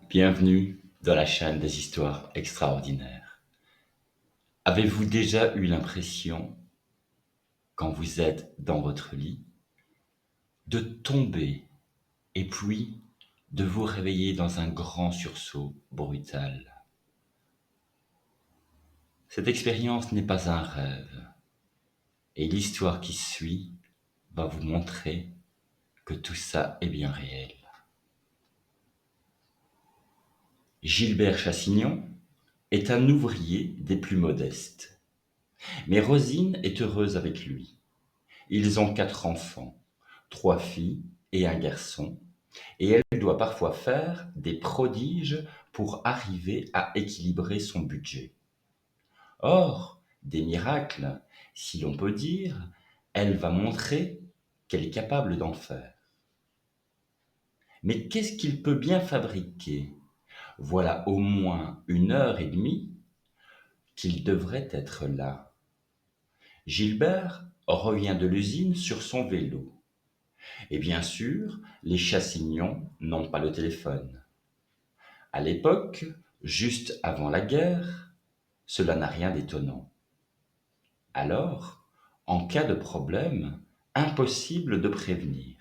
Bienvenue dans la chaîne des histoires extraordinaires. Avez-vous déjà eu l'impression, quand vous êtes dans votre lit, de tomber et puis de vous réveiller dans un grand sursaut brutal? Cette expérience n'est pas un rêve, et l'histoire qui suit va vous montrer que tout ça est bien réel. Gilbert Chassignon est un ouvrier des plus modestes, mais Rosine est heureuse avec lui. Ils ont 4 enfants, 3 filles et un garçon, et elle doit parfois faire des prodiges pour arriver à équilibrer son budget. Or, des miracles, si l'on peut dire, elle va montrer qu'elle est capable d'en faire. Mais qu'est-ce qu'il peut bien fabriquer? Voilà au moins 1 heure et demie qu'il devrait être là. Gilbert revient de l'usine sur son vélo. Et bien sûr, les Chassignons n'ont pas le téléphone. À l'époque, juste avant la guerre, cela n'a rien d'étonnant. Alors, en cas de problème, impossible de prévenir.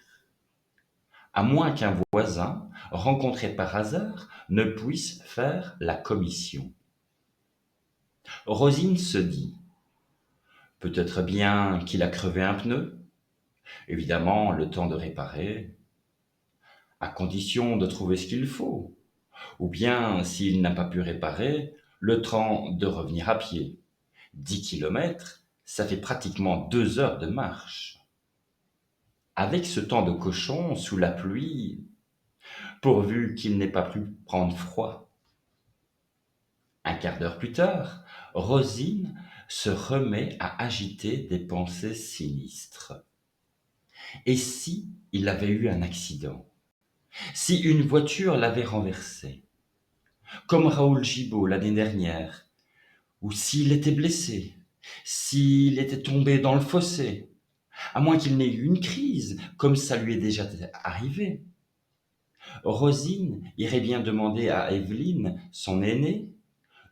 À moins qu'un voisin, rencontré par hasard, ne puisse faire la commission. Rosine se dit, peut-être bien qu'il a crevé un pneu, évidemment le temps de réparer, à condition de trouver ce qu'il faut. Ou bien, s'il n'a pas pu réparer, le temps de revenir à pied. 10 kilomètres, ça fait pratiquement 2 heures de marche. Avec ce temps de cochon, sous la pluie, pourvu qu'il n'ait pas pu prendre froid. Un quart d'heure plus tard, Rosine se remet à agiter des pensées sinistres. Et si il avait eu un accident? Si une voiture l'avait renversé? Comme Raoul Gibault l'année dernière? Ou s'il était blessé, s'il était tombé dans le fossé, à moins qu'il n'ait eu une crise, comme ça lui est déjà arrivé. Rosine irait bien demander à Evelyne, son aînée,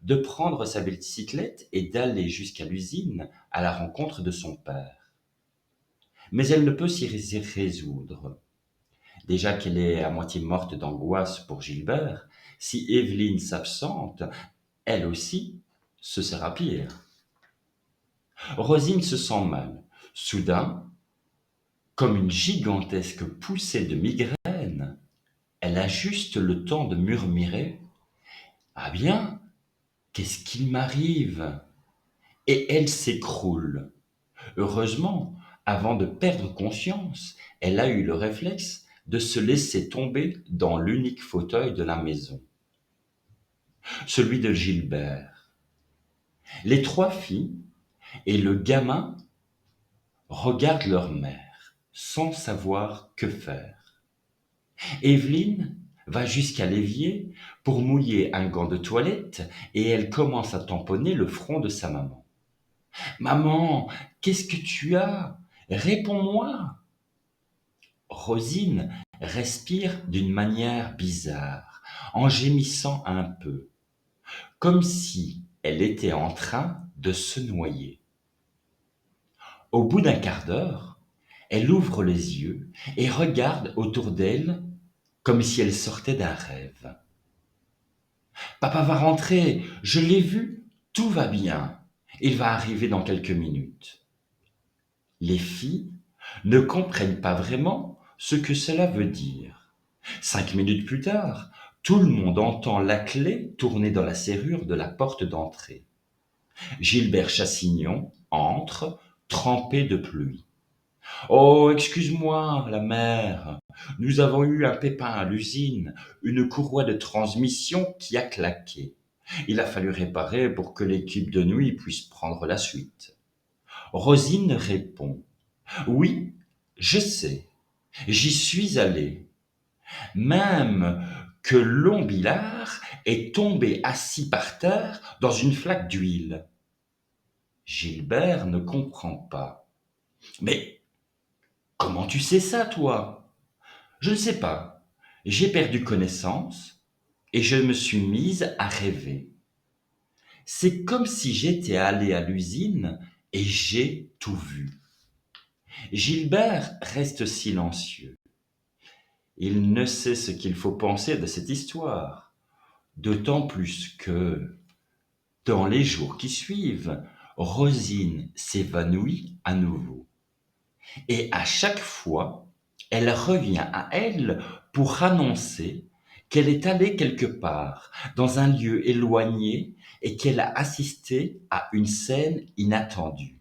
de prendre sa bicyclette et d'aller jusqu'à l'usine à la rencontre de son père. Mais elle ne peut s'y résoudre. Déjà qu'elle est à moitié morte d'angoisse pour Gilbert, si Evelyne s'absente, elle aussi, ce sera pire. Rosine se sent mal. Soudain, comme une gigantesque poussée de migraine, elle a juste le temps de murmurer « Ah bien, qu'est-ce qu'il m'arrive ?» Et elle s'écroule. Heureusement, avant de perdre conscience, elle a eu le réflexe de se laisser tomber dans l'unique fauteuil de la maison, celui de Gilbert. Les 3 filles et le gamin regardent leur mère, sans savoir que faire. Evelyne va jusqu'à l'évier pour mouiller un gant de toilette et elle commence à tamponner le front de sa maman. « Maman, qu'est-ce que tu as? Réponds-moi !» Rosine respire d'une manière bizarre, en gémissant un peu, comme si elle était en train de se noyer. Au bout d'un quart d'heure, elle ouvre les yeux et regarde autour d'elle comme si elle sortait d'un rêve. Papa va rentrer, je l'ai vu, tout va bien. Il va arriver dans quelques minutes. Les filles ne comprennent pas vraiment ce que cela veut dire. 5 minutes plus tard, tout le monde entend la clé tourner dans la serrure de la porte d'entrée. Gilbert Chassignon entre, trempé de pluie. Oh, excuse-moi, la mère. Nous avons eu un pépin à l'usine, une courroie de transmission qui a claqué. Il a fallu réparer pour que l'équipe de nuit puisse prendre la suite. Rosine répond. Oui, je sais. J'y suis allé. Même que Lombillard est tombé assis par terre dans une flaque d'huile. Gilbert ne comprend pas. Mais comment tu sais ça, toi? Je ne sais pas. J'ai perdu connaissance et je me suis mise à rêver. C'est comme si j'étais allée à l'usine et j'ai tout vu. Gilbert reste silencieux. Il ne sait ce qu'il faut penser de cette histoire. D'autant plus que, dans les jours qui suivent, Rosine s'évanouit à nouveau. Et à chaque fois, elle revient à elle pour annoncer qu'elle est allée quelque part, dans un lieu éloigné, et qu'elle a assisté à une scène inattendue.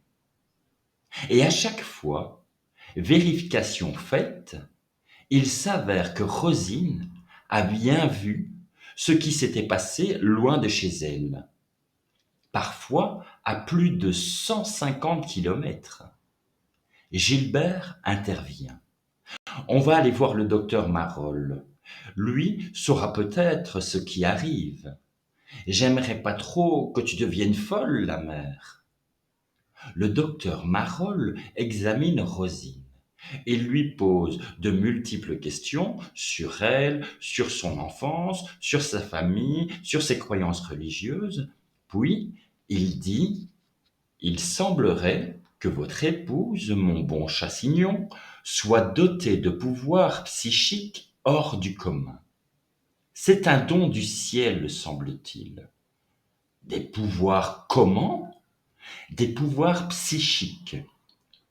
Et à chaque fois, vérification faite, il s'avère que Rosine a bien vu ce qui s'était passé loin de chez elle, parfois à plus de 150 kilomètres. Gilbert intervient. On va aller voir le docteur Marolles. Lui saura peut-être ce qui arrive. J'aimerais pas trop que tu deviennes folle, la mère. Le docteur Marolles examine Rosine et lui pose de multiples questions sur elle, sur son enfance, sur sa famille, sur ses croyances religieuses. Puis, il dit: il semblerait que votre épouse, mon bon Chassignon, soit dotée de pouvoirs psychiques hors du commun. C'est un don du ciel, semble-t-il. Des pouvoirs comment? Des pouvoirs psychiques.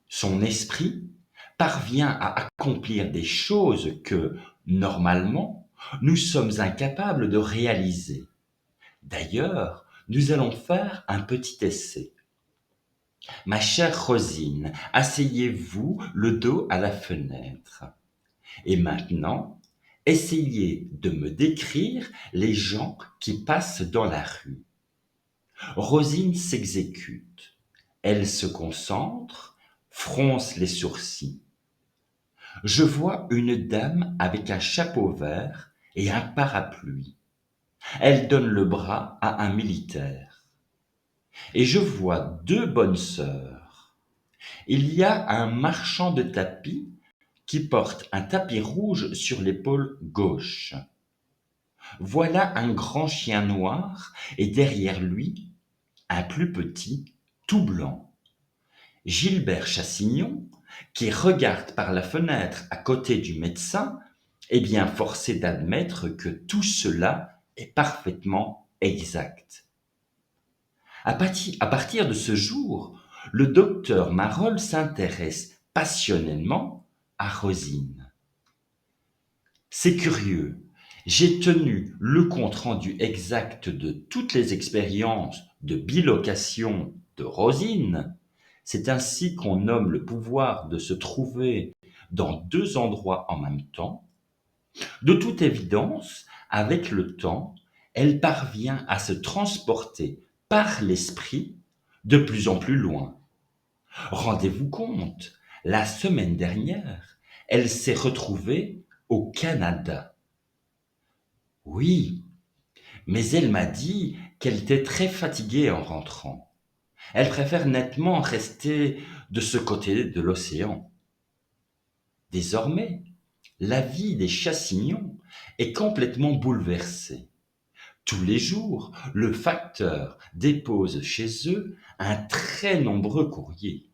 Son esprit parvient à accomplir des choses que, normalement, nous sommes incapables de réaliser. D'ailleurs, nous allons faire un petit essai. Ma chère Rosine, asseyez-vous le dos à la fenêtre. Et maintenant, essayez de me décrire les gens qui passent dans la rue. Rosine s'exécute. Elle se concentre, fronce les sourcils. Je vois une dame avec un chapeau vert et un parapluie. Elle donne le bras à un militaire. Et je vois deux bonnes sœurs. Il y a un marchand de tapis qui porte un tapis rouge sur l'épaule gauche. Voilà un grand chien noir et derrière lui, un plus petit, tout blanc. Gilbert Chassignon, qui regarde par la fenêtre à côté du médecin, est bien forcé d'admettre que tout cela est parfaitement exact. À partir de ce jour, le docteur Marolles s'intéresse passionnément à Rosine. C'est curieux, j'ai tenu le compte-rendu exact de toutes les expériences de bilocation de Rosine. C'est ainsi qu'on nomme le pouvoir de se trouver dans deux endroits en même temps. De toute évidence, avec le temps, elle parvient à se transporter par l'esprit de plus en plus loin. Rendez-vous compte, la semaine dernière, elle s'est retrouvée au Canada. Oui, mais elle m'a dit qu'elle était très fatiguée en rentrant. Elle préfère nettement rester de ce côté de l'océan. Désormais, la vie des Chassignons est complètement bouleversée. Tous les jours, le facteur dépose chez eux un très nombreux courrier.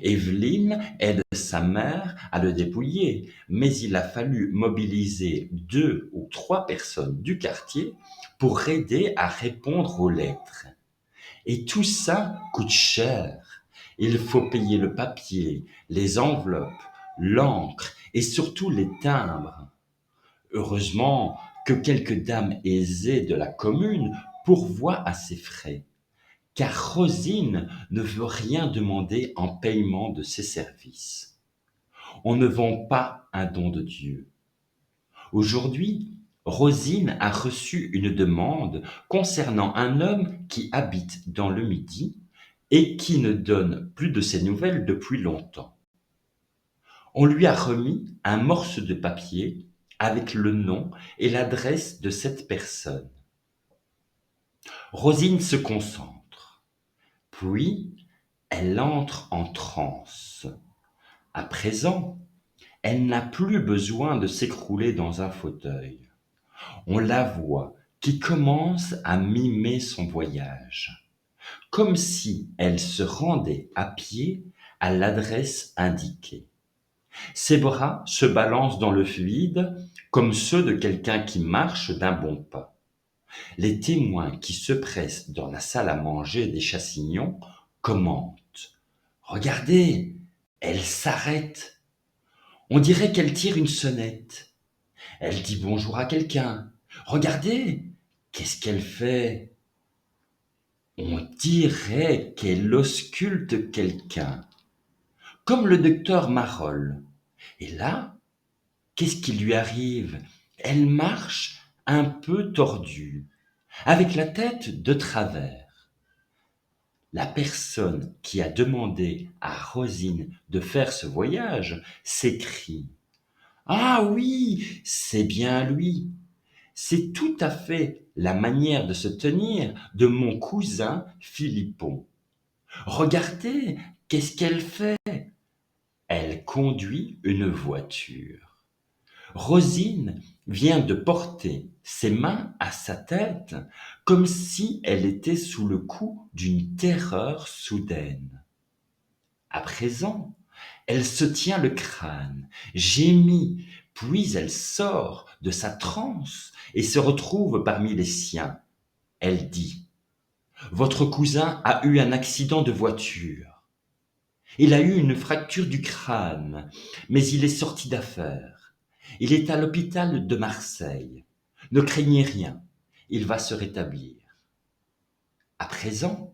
Evelyne aide sa mère à le dépouiller, mais il a fallu mobiliser 2 ou 3 personnes du quartier pour aider à répondre aux lettres. Et tout ça coûte cher. Il faut payer le papier, les enveloppes, l'encre et surtout les timbres. Heureusement que quelques dames aisées de la commune pourvoient à ces frais, car Rosine ne veut rien demander en paiement de ses services. On ne vend pas un don de Dieu. Aujourd'hui, Rosine a reçu une demande concernant un homme qui habite dans le Midi et qui ne donne plus de ses nouvelles depuis longtemps. On lui a remis un morceau de papier avec le nom et l'adresse de cette personne. Rosine se concentre. Puis, elle entre en transe. À présent, elle n'a plus besoin de s'écrouler dans un fauteuil. On la voit qui commence à mimer son voyage, comme si elle se rendait à pied à l'adresse indiquée. Ses bras se balancent dans le vide comme ceux de quelqu'un qui marche d'un bon pas. Les témoins qui se pressent dans la salle à manger des Chassignons commentent. Regardez, elle s'arrête. On dirait qu'elle tire une sonnette. Elle dit bonjour à quelqu'un. Regardez, qu'est-ce qu'elle fait? On dirait qu'elle ausculte quelqu'un, comme le docteur Marolles. Et là, qu'est-ce qui lui arrive? Elle marche un peu tordue, avec la tête de travers. La personne qui a demandé à Rosine de faire ce voyage s'écrie: Ah oui, c'est bien lui. C'est tout à fait la manière de se tenir de mon cousin Philippon. Regardez, qu'est-ce qu'elle fait? Elle conduit une voiture. Rosine vient de porter ses mains à sa tête comme si elle était sous le coup d'une terreur soudaine. À présent, elle se tient le crâne, gémit, puis elle sort de sa transe et se retrouve parmi les siens. Elle dit: Votre cousin a eu un accident de voiture. Il a eu une fracture du crâne, mais il est sorti d'affaire. Il est à l'hôpital de Marseille. Ne craignez rien, il va se rétablir. À présent,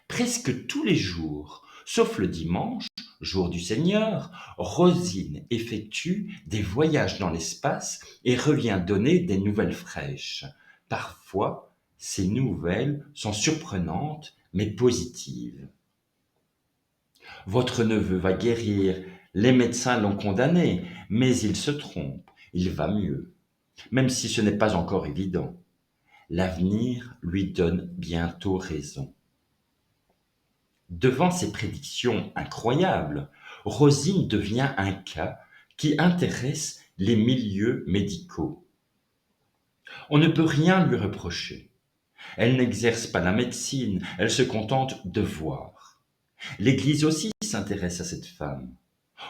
presque tous les jours, sauf le dimanche, jour du Seigneur, Rosine effectue des voyages dans l'espace et revient donner des nouvelles fraîches. Parfois, ces nouvelles sont surprenantes mais positives. Votre neveu va guérir, les médecins l'ont condamné, mais il se trompe, il va mieux, même si ce n'est pas encore évident. L'avenir lui donne bientôt raison. Devant ces prédictions incroyables, Rosine devient un cas qui intéresse les milieux médicaux. On ne peut rien lui reprocher. Elle n'exerce pas la médecine, elle se contente de voir. L'Église aussi s'intéresse à cette femme.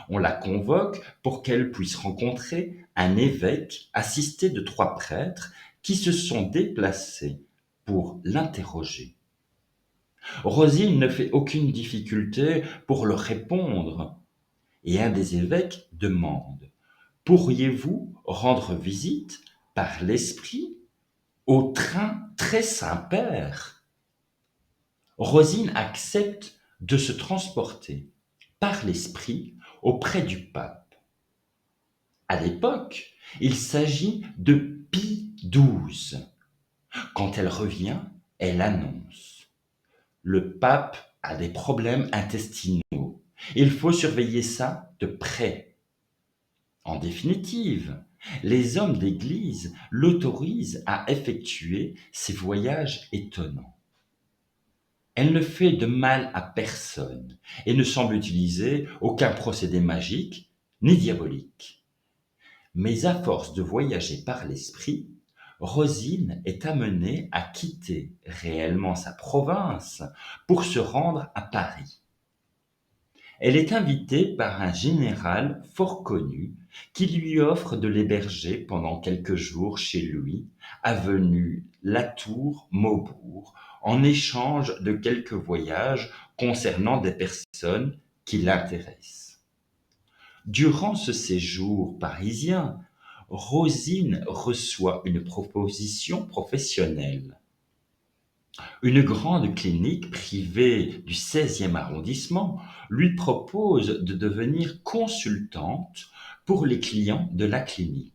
On la convoque pour qu'elle puisse rencontrer un évêque assisté de 3 prêtres qui se sont déplacés pour l'interroger. Rosine ne fait aucune difficulté pour leur répondre, et un des évêques demande: Pourriez-vous rendre visite par l'esprit au train très Saint-Père? Rosine accepte de se transporter par l'esprit auprès du pape. À l'époque, il s'agit de Pie XII. Quand elle revient, elle annonce: Le pape a des problèmes intestinaux. Il faut surveiller ça de près. En définitive, les hommes d'Église l'autorisent à effectuer ces voyages étonnants. Elle ne fait de mal à personne et ne semble utiliser aucun procédé magique ni diabolique. Mais à force de voyager par l'esprit, Rosine est amenée à quitter réellement sa province pour se rendre à Paris. Elle est invitée par un général fort connu qui lui offre de l'héberger pendant quelques jours chez lui, avenue Latour-Maubourg, en échange de quelques voyages concernant des personnes qui l'intéressent. Durant ce séjour parisien, Rosine reçoit une proposition professionnelle. Une grande clinique privée du 16e arrondissement lui propose de devenir consultante pour les clients de la clinique.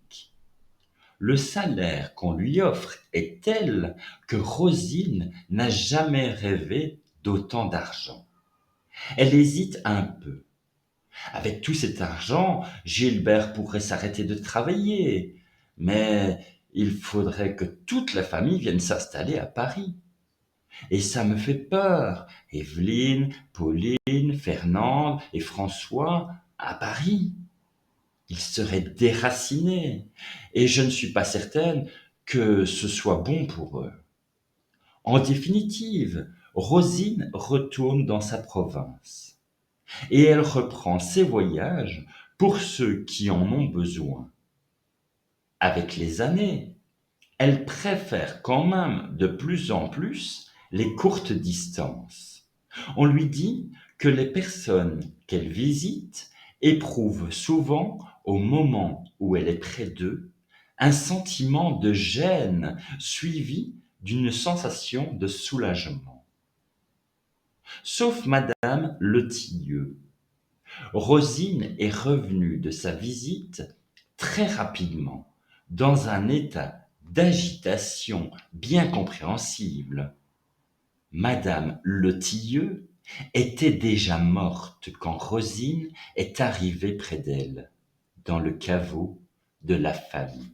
Le salaire qu'on lui offre est tel que Rosine n'a jamais rêvé d'autant d'argent. Elle hésite un peu. Avec tout cet argent, Gilbert pourrait s'arrêter de travailler, mais il faudrait que toute la famille vienne s'installer à Paris. Et ça me fait peur. Evelyne, Pauline, Fernande et François à Paris. Ils seraient déracinés. Et je ne suis pas certaine que ce soit bon pour eux. En définitive, Rosine retourne dans sa province. Et elle reprend ses voyages pour ceux qui en ont besoin. Avec les années, elle préfère quand même de plus en plus les courtes distances. On lui dit que les personnes qu'elle visite éprouvent souvent, au moment où elle est près d'eux, un sentiment de gêne suivi d'une sensation de soulagement. Sauf Madame Letilleux. Rosine est revenue de sa visite très rapidement, dans un état d'agitation bien compréhensible. Madame Letilleux était déjà morte quand Rosine est arrivée près d'elle, dans le caveau de la famille.